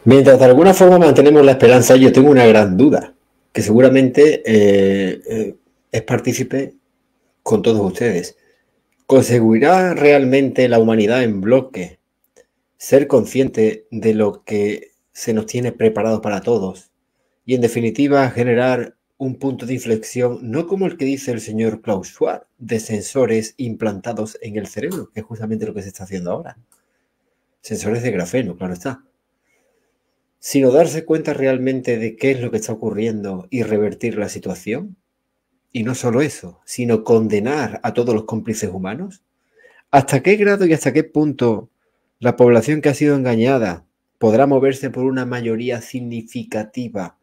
Mientras de alguna forma mantenemos la esperanza, yo tengo una gran duda, que seguramente es partícipe con todos ustedes. ¿Conseguirá realmente la humanidad en bloque ser consciente de lo que se nos tiene preparado para todos y en definitiva generar un punto de inflexión, no como el que dice el señor Klaus Schwab, de sensores implantados en el cerebro, que es justamente lo que se está haciendo ahora? Sensores de grafeno, claro está. Sino darse cuenta realmente de qué es lo que está ocurriendo y revertir la situación. Y no solo eso, sino condenar a todos los cómplices humanos. ¿Hasta qué grado y hasta qué punto la población que ha sido engañada podrá moverse por una mayoría significativa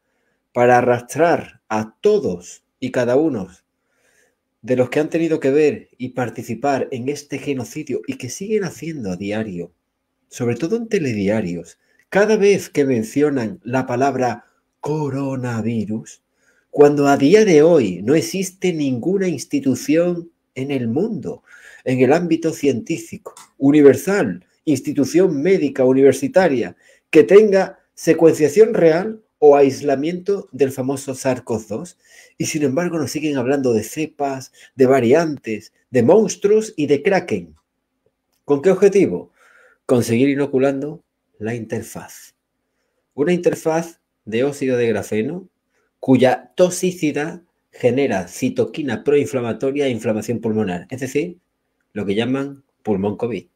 para arrastrar a todos y cada uno de los que han tenido que ver y participar en este genocidio y que siguen haciendo a diario, sobre todo en telediarios, cada vez que mencionan la palabra coronavirus, cuando a día de hoy no existe ninguna institución en el mundo, en el ámbito científico, universal, institución médica universitaria, que tenga secuenciación real o aislamiento del famoso SARS-CoV-2, y sin embargo nos siguen hablando de cepas, de variantes, de monstruos y de Kraken. ¿Con qué objetivo? Conseguir inoculando la interfaz. Una interfaz de óxido de grafeno cuya toxicidad genera citoquina proinflamatoria e inflamación pulmonar, es decir, lo que llaman pulmón COVID.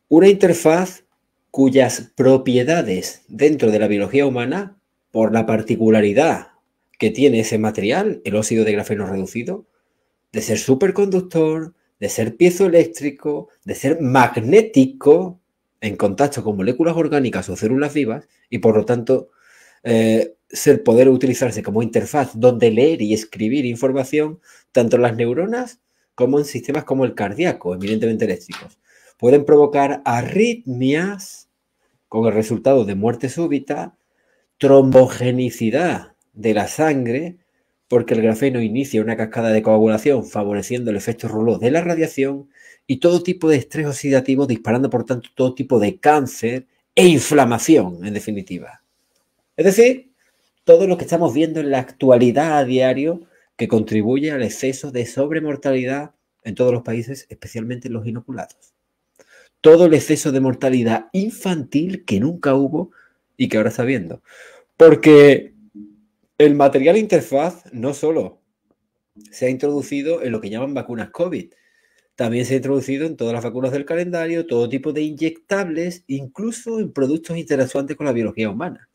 Una interfaz cuyas propiedades dentro de la biología humana, por la particularidad que tiene ese material, el óxido de grafeno reducido, de ser superconductor, de ser piezoeléctrico, de ser magnético en contacto con moléculas orgánicas o células vivas y por lo tanto ser poder utilizarse como interfaz donde leer y escribir información tanto en las neuronas como en sistemas como el cardíaco, eminentemente eléctricos. Pueden provocar arritmias con el resultado de muerte súbita, trombogenicidad de la sangre, porque el grafeno inicia una cascada de coagulación favoreciendo el efecto rouleau de la radiación y todo tipo de estrés oxidativo disparando por tanto todo tipo de cáncer e inflamación en definitiva. Es decir, todo lo que estamos viendo en la actualidad a diario que contribuye al exceso de sobremortalidad en todos los países, especialmente en los inoculados. Todo el exceso de mortalidad infantil que nunca hubo y que ahora está viendo. Porque el material interfaz no solo se ha introducido en lo que llaman vacunas COVID, también se ha introducido en todas las vacunas del calendario, todo tipo de inyectables, incluso en productos interactuantes con la biología humana.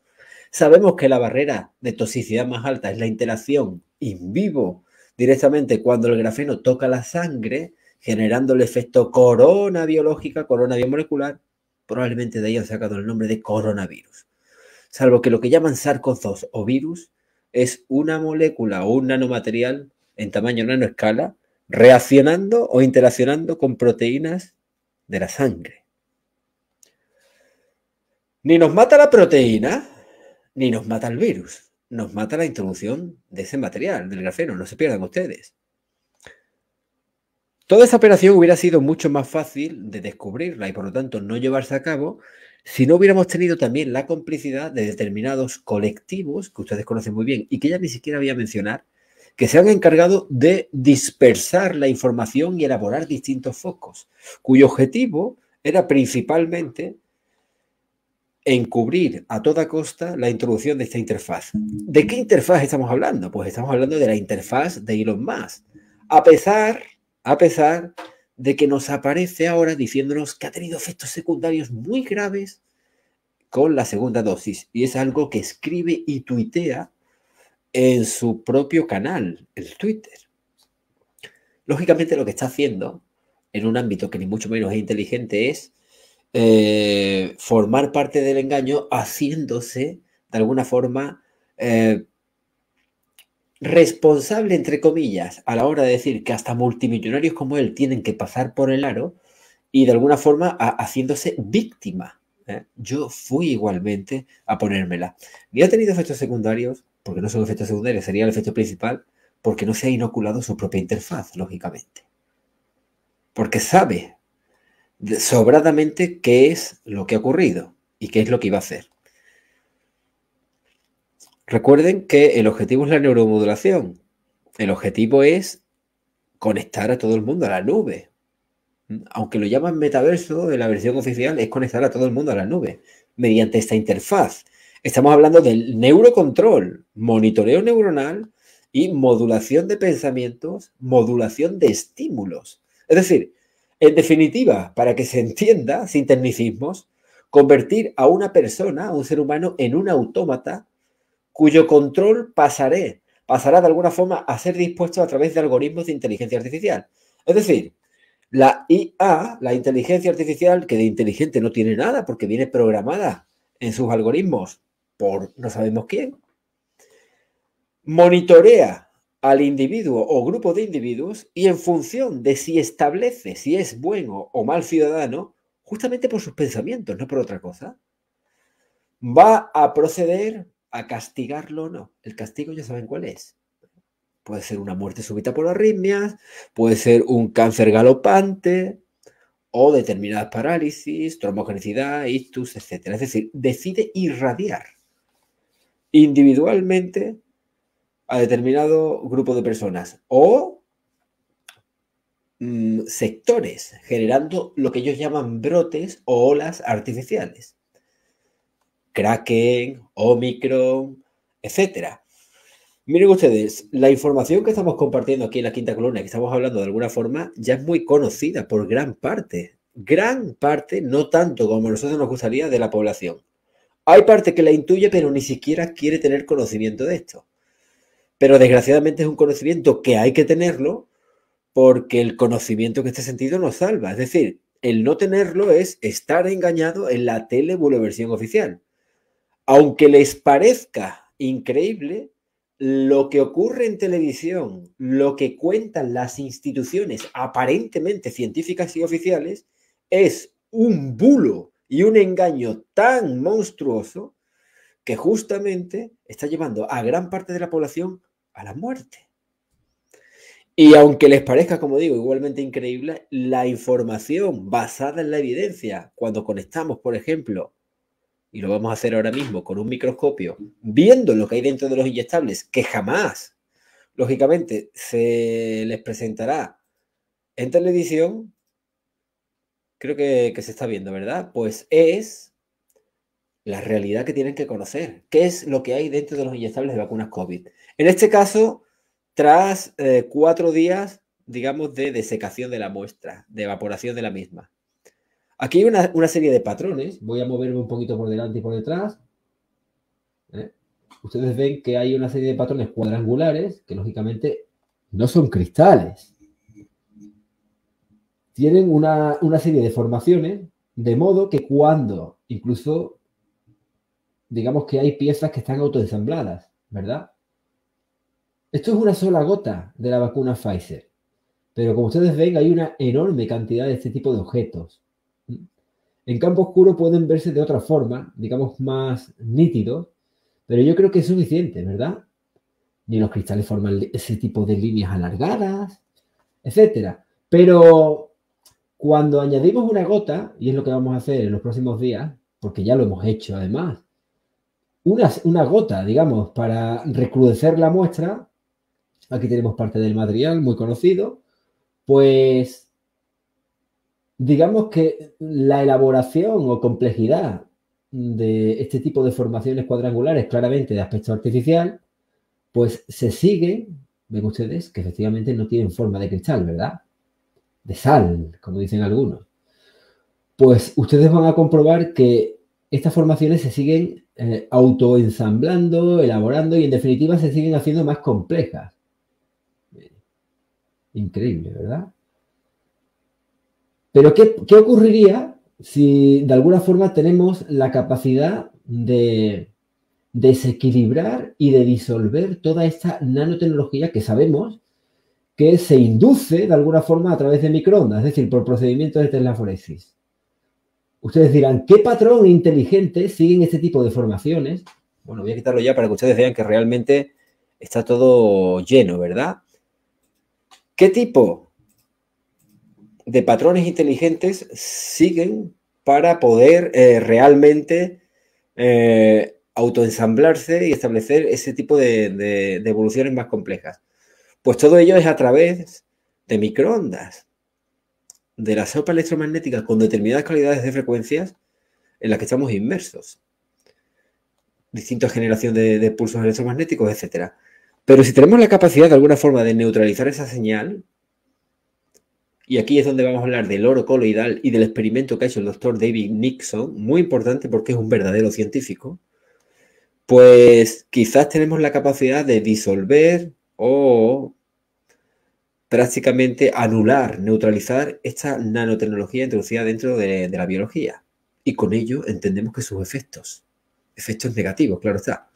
Sabemos que la barrera de toxicidad más alta es la interacción in vivo directamente cuando el grafeno toca la sangre, generando el efecto corona biológica, corona biomolecular. Probablemente de ahí han sacado el nombre de coronavirus. Salvo que lo que llaman SARS-CoV-2 o virus es una molécula o un nanomaterial en tamaño nanoescala reaccionando o interaccionando con proteínas de la sangre. Ni nos mata la proteína, ni nos mata el virus. Nos mata la introducción de ese material, del grafeno. No se pierdan ustedes. Toda esa operación hubiera sido mucho más fácil de descubrirla y por lo tanto no llevarse a cabo si no hubiéramos tenido también la complicidad de determinados colectivos que ustedes conocen muy bien y que ya ni siquiera voy a mencionar, que se han encargado de dispersar la información y elaborar distintos focos, cuyo objetivo era principalmente encubrir a toda costa la introducción de esta interfaz. ¿De qué interfaz estamos hablando? Pues estamos hablando de la interfaz de Elon Musk. A pesar de que nos aparece ahora diciéndonos que ha tenido efectos secundarios muy graves con la segunda dosis. Y es algo que escribe y tuitea en su propio canal, el Twitter. Lógicamente lo que está haciendo en un ámbito que ni mucho menos es inteligente es formar parte del engaño haciéndose de alguna forma responsable, entre comillas, a la hora de decir que hasta multimillonarios como él tienen que pasar por el aro y de alguna forma haciéndose víctima. Yo fui igualmente a ponérmela. Ni ha tenido efectos secundarios, porque no son efectos secundarios, sería el efecto principal, porque no se ha inoculado su propia interfaz, lógicamente. Porque sabe sobradamente qué es lo que ha ocurrido y qué es lo que iba a hacer. Recuerden que el objetivo es la neuromodulación. El objetivo es conectar a todo el mundo a la nube. Aunque lo llaman metaverso, en la versión oficial es conectar a todo el mundo a la nube mediante esta interfaz. Estamos hablando del neurocontrol, monitoreo neuronal y modulación de pensamientos, modulación de estímulos. Es decir, en definitiva, para que se entienda, sin tecnicismos, convertir a una persona, a un ser humano, en un autómata cuyo control pasará de alguna forma a ser dispuesto a través de algoritmos de inteligencia artificial. Es decir, la IA, la inteligencia artificial, que de inteligente no tiene nada porque viene programada en sus algoritmos por no sabemos quién, monitorea al individuo o grupo de individuos y en función de si establece si es bueno o mal ciudadano, justamente por sus pensamientos, no por otra cosa, va a proceder a castigarlo o no. El castigo ya saben cuál es. Puede ser una muerte súbita por arritmias, puede ser un cáncer galopante o determinadas parálisis, trombogenicidad, ictus, etc. Es decir, decide irradiar individualmente a determinado grupo de personas o sectores, generando lo que ellos llaman brotes o olas artificiales. Kraken, Omicron, etc. Miren ustedes, la información que estamos compartiendo aquí en la quinta columna, que estamos hablando de alguna forma, ya es muy conocida por gran parte, no tanto como a nosotros nos gustaría, de la población. Hay parte que la intuye, pero ni siquiera quiere tener conocimiento de esto. Pero desgraciadamente es un conocimiento que hay que tenerlo porque el conocimiento en este sentido nos salva. Es decir, el no tenerlo es estar engañado en la versión oficial. Aunque les parezca increíble, lo que ocurre en televisión, lo que cuentan las instituciones aparentemente científicas y oficiales, es un bulo y un engaño tan monstruoso que justamente está llevando a gran parte de la población a la muerte. Y aunque les parezca, como digo, igualmente increíble, la información basada en la evidencia, cuando conectamos, por ejemplo, y lo vamos a hacer ahora mismo con un microscopio, viendo lo que hay dentro de los inyectables, que jamás, lógicamente, se les presentará en televisión, creo que se está viendo, ¿verdad? Pues es la realidad que tienen que conocer. ¿Qué es lo que hay dentro de los inyectables de vacunas COVID? En este caso, tras 4 días, digamos, de desecación de la muestra, de evaporación de la misma. Aquí hay una serie de patrones. Voy a moverme un poquito por delante y por detrás. Ustedes ven que hay una serie de patrones cuadrangulares que, lógicamente, no son cristales. Tienen una serie de formaciones, de modo que cuando incluso, digamos que hay piezas que están autoensambladas, ¿verdad? Esto es una sola gota de la vacuna Pfizer. Pero como ustedes ven, hay una enorme cantidad de este tipo de objetos. En campo oscuro pueden verse de otra forma, digamos más nítidos, pero yo creo que es suficiente, ¿verdad? Ni los cristales forman ese tipo de líneas alargadas, etcétera. Pero cuando añadimos una gota, y es lo que vamos a hacer en los próximos días, porque ya lo hemos hecho además, una gota, digamos, para recrudecer la muestra, aquí tenemos parte del material muy conocido, pues digamos que la elaboración o complejidad de este tipo de formaciones cuadrangulares, claramente de aspecto artificial, pues se sigue, ven ustedes, que efectivamente no tienen forma de cristal, ¿verdad? De sal, como dicen algunos. Pues ustedes van a comprobar que estas formaciones se siguen autoensamblando, elaborando y en definitiva se siguen haciendo más complejas. Increíble, ¿verdad? Pero ¿qué ocurriría si de alguna forma tenemos la capacidad de desequilibrar y de disolver toda esta nanotecnología que sabemos que se induce de alguna forma a través de microondas, es decir, por procedimientos de teslaforesis? Ustedes dirán, ¿qué patrón inteligente siguen este tipo de formaciones? Bueno, voy a quitarlo ya para que ustedes vean que realmente está todo lleno, ¿verdad? ¿Qué tipo de patrones inteligentes siguen para poder realmente autoensamblarse y establecer ese tipo de evoluciones más complejas. Pues todo ello es a través de microondas, de la sopa electromagnética con determinadas calidades de frecuencias en las que estamos inmersos. Distintas generaciones de pulsos electromagnéticos, etc. Pero si tenemos la capacidad de alguna forma de neutralizar esa señal, y aquí es donde vamos a hablar del oro coloidal y del experimento que ha hecho el doctor David Nixon, muy importante porque es un verdadero científico, pues quizás tenemos la capacidad de disolver o prácticamente anular, neutralizar esta nanotecnología introducida dentro de la biología. Y con ello entendemos que sus efectos negativos, claro está,